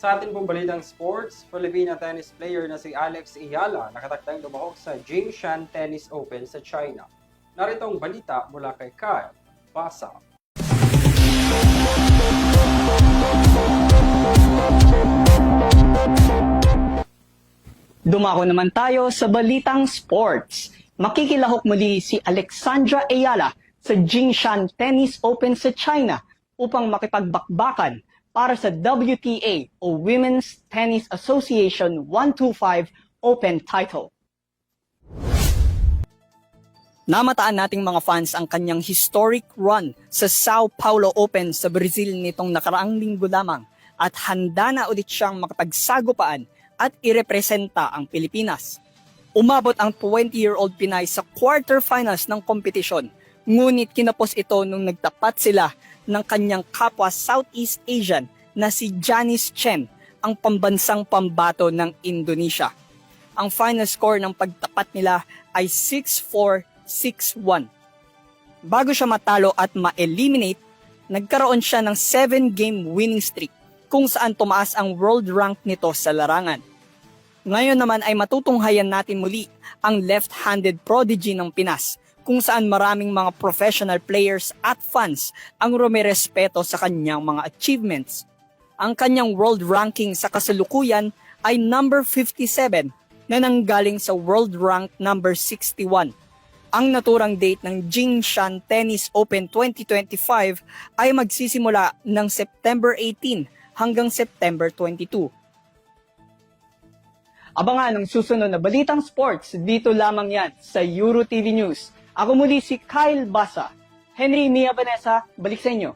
Sa ating pong balitang sports, Filipina tennis player na si Alex Ayala nakatakdang lumahok sa Jingshan Tennis Open sa China. Narito ang balita mula kay Kyle Basa. Dumako naman tayo sa balitang sports. Makikilahok muli si Alexandra Ayala sa Jingshan Tennis Open sa China upang makipagbakbakan para sa WTA o Women's Tennis Association 125 Open title. Namataan nating mga fans ang kanyang historic run sa Sao Paulo Open sa Brazil nitong nakaraang linggo lamang at handa na ulit siyang makapagsagupaan at irepresenta ang Pilipinas. Umabot ang 20-year-old Pinay sa quarterfinals ng kompetisyon, ngunit kinapos ito nung nagtapat sila ng kanyang kapwa Southeast Asian na si Janice Chen, ang pambansang pambato ng Indonesia. Ang final score ng pagtapat nila ay 6-4, 6-1. Bago siya matalo at ma-eliminate, nagkaroon siya ng 7-game winning streak kung saan tumaas ang world rank nito sa larangan. Ngayon naman ay matutunghayan natin muli ang left-handed prodigy ng Pinas kung saan maraming mga professional players at fans ang rumirespeto sa kanyang mga achievements. Ang kanyang world ranking sa kasalukuyan ay number 57 na nanggaling sa world rank number 61. Ang naturang date ng Jingshan Tennis Open 2025 ay magsisimula ng September 18 hanggang September 22. Abangan ang susunod na balitang sports dito lamang yan sa Euro TV News. Ako muli si Kyle Basa. Henry, Mia, Vanessa, balik sa inyo.